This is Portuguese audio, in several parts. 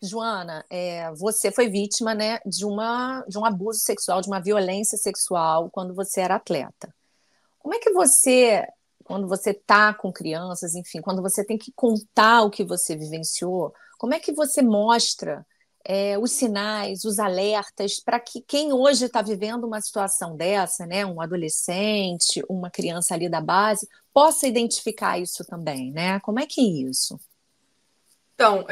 Joana, você foi vítima, né, de um abuso sexual, de uma violência sexual quando você era atleta. Como é que você, quando você está com crianças, enfim, quando você tem que contar o que você vivenciou, como é que você mostra os sinais, os alertas, para que quem hoje está vivendo uma situação dessa, né, um adolescente, uma criança ali da base, possa identificar isso também, né? Como é que é isso? Então,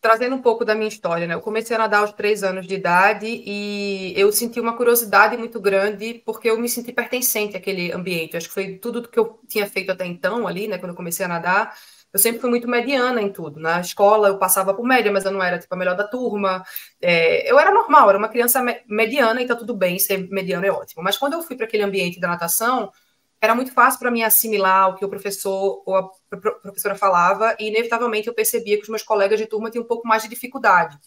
trazendo um pouco da minha história, né? Eu comecei a nadar aos 3 anos de idade e eu senti uma curiosidade muito grande porque eu me senti pertencente àquele ambiente. Acho que foi tudo que eu tinha feito até então ali, né? Quando eu comecei a nadar, eu sempre fui muito mediana em tudo. Na escola eu passava por média, mas eu não era tipo a melhor da turma. Eu era normal, era uma criança mediana e tá tudo bem, ser mediana é ótimo. Mas quando eu fui para aquele ambiente da natação, era muito fácil para mim assimilar o que o professor ou a professora falava e, inevitavelmente, eu percebia que os meus colegas de turma tinham um pouco mais de dificuldade,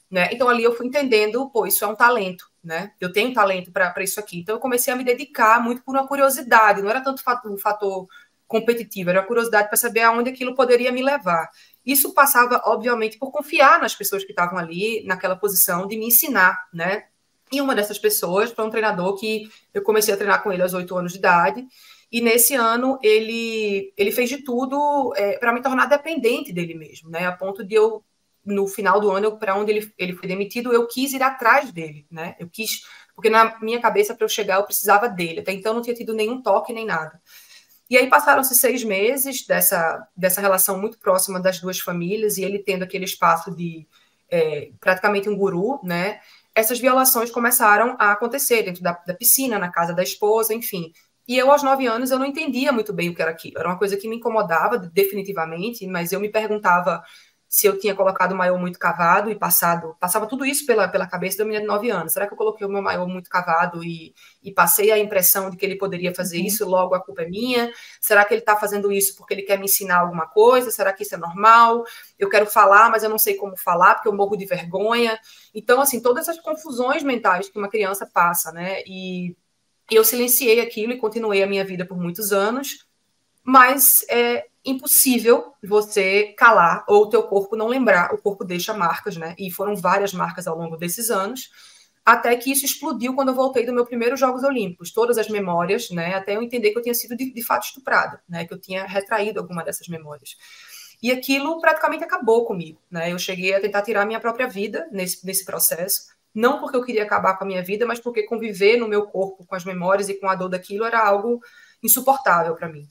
né? Então, ali eu fui entendendo, pô, isso é um talento, né? Eu tenho talento para isso aqui. Então, eu comecei a me dedicar muito por uma curiosidade, não era tanto um fator competitivo, era a curiosidade para saber aonde aquilo poderia me levar. Isso passava, obviamente, por confiar nas pessoas que estavam ali, naquela posição de me ensinar, né? E uma dessas pessoas foi um treinador que eu comecei a treinar com ele aos 8 anos de idade. E nesse ano ele fez de tudo para me tornar dependente dele mesmo, né? A ponto de eu, no final do ano, para onde ele foi demitido, eu quis ir atrás dele, né? Eu quis, porque na minha cabeça, para eu chegar, eu precisava dele. Até então não tinha tido nenhum toque nem nada. E aí passaram-se 6 meses dessa relação muito próxima das duas famílias e ele tendo aquele espaço de praticamente um guru, né? Essas violações começaram a acontecer dentro da piscina, na casa da esposa, enfim. E eu, aos 9 anos, eu não entendia muito bem o que era aquilo. Era uma coisa que me incomodava definitivamente, mas eu me perguntava se eu tinha colocado o maiô muito cavado e passava tudo isso pela cabeça da menina de 9 anos. Será que eu coloquei o meu maiô muito cavado e passei a impressão de que ele poderia fazer Uhum. isso, logo a culpa é minha? Será que ele está fazendo isso porque ele quer me ensinar alguma coisa? Será que isso é normal? Eu quero falar, mas eu não sei como falar porque eu morro de vergonha. Então, assim, todas essas confusões mentais que uma criança passa, né? E eu silenciei aquilo e continuei a minha vida por muitos anos, mas é impossível você calar ou o teu corpo não lembrar. O corpo deixa marcas, né? E foram várias marcas ao longo desses anos, até que isso explodiu quando eu voltei do meu primeiro Jogos Olímpicos. Todas as memórias, né? Até eu entender que eu tinha sido de fato estuprada, né? Que eu tinha retraído alguma dessas memórias. E aquilo praticamente acabou comigo, né? Eu cheguei a tentar tirar a minha própria vida nesse processo, não porque eu queria acabar com a minha vida, mas porque conviver no meu corpo com as memórias e com a dor daquilo era algo insuportável para mim,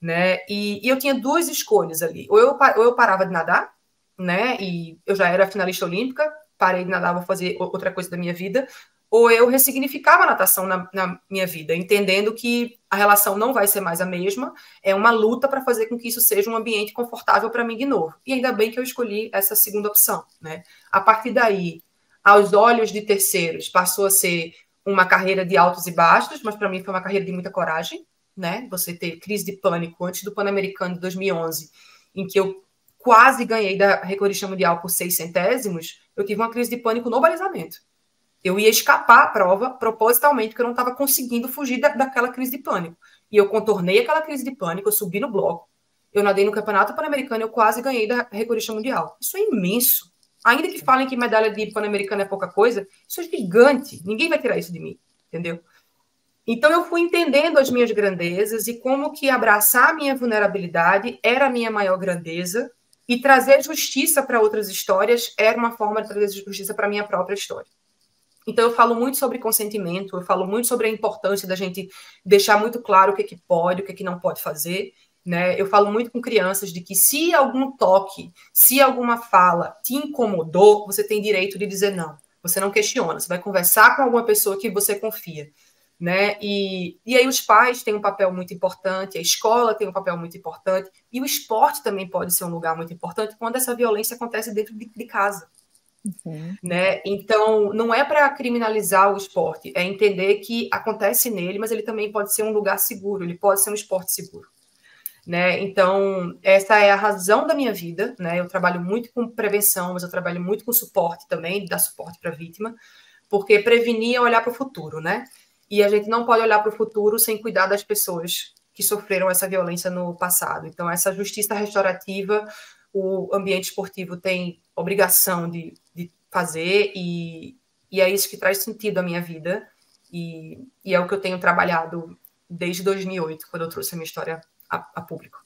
né? E eu tinha duas escolhas ali. Ou eu parava de nadar, né? E eu já era finalista olímpica, parei de nadar, vou fazer outra coisa da minha vida. Ou eu ressignificava a natação na minha vida, entendendo que a relação não vai ser mais a mesma, é uma luta para fazer com que isso seja um ambiente confortável para mim de novo. E ainda bem que eu escolhi essa segunda opção, né? A partir daí, aos olhos de terceiros, passou a ser uma carreira de altos e baixos, mas para mim foi uma carreira de muita coragem, né? Você ter crise de pânico antes do Pan-Americano de 2011, em que eu quase ganhei da recordista mundial por 6 centésimos, eu tive uma crise de pânico no balizamento. Eu ia escapar a prova propositalmente, porque eu não estava conseguindo fugir daquela crise de pânico. E eu contornei aquela crise de pânico, eu subi no bloco, eu nadei no Campeonato Pan-Americano, eu quase ganhei da recordista mundial. Isso é imenso. Ainda que falem que medalha de Pan-Americano é pouca coisa, isso é gigante. Ninguém vai tirar isso de mim, entendeu? Então eu fui entendendo as minhas grandezas e como que abraçar a minha vulnerabilidade era a minha maior grandeza e trazer justiça para outras histórias era uma forma de trazer justiça para a minha própria história. Então eu falo muito sobre consentimento, eu falo muito sobre a importância da gente deixar muito claro o que é que pode, o que é que não pode fazer, né? Eu falo muito com crianças de que se algum toque, se alguma fala te incomodou, você tem direito de dizer não. Você não questiona, você vai conversar com alguma pessoa que você confia, né? E aí os pais têm um papel muito importante, a escola tem um papel muito importante, e o esporte também pode ser um lugar muito importante quando essa violência acontece dentro de casa, Uhum. né? Então, não é para criminalizar o esporte, é entender que acontece nele, mas ele também pode ser um lugar seguro, ele pode ser um esporte seguro, né? Então, essa é a razão da minha vida, né? Eu trabalho muito com prevenção, mas eu trabalho muito com suporte também, dar suporte para a vítima, porque prevenir é olhar para o futuro, né? E a gente não pode olhar para o futuro sem cuidar das pessoas que sofreram essa violência no passado. Então, essa justiça restaurativa o ambiente esportivo tem obrigação de fazer, e é isso que traz sentido à minha vida, e é o que eu tenho trabalhado desde 2008, quando eu trouxe a minha história a público.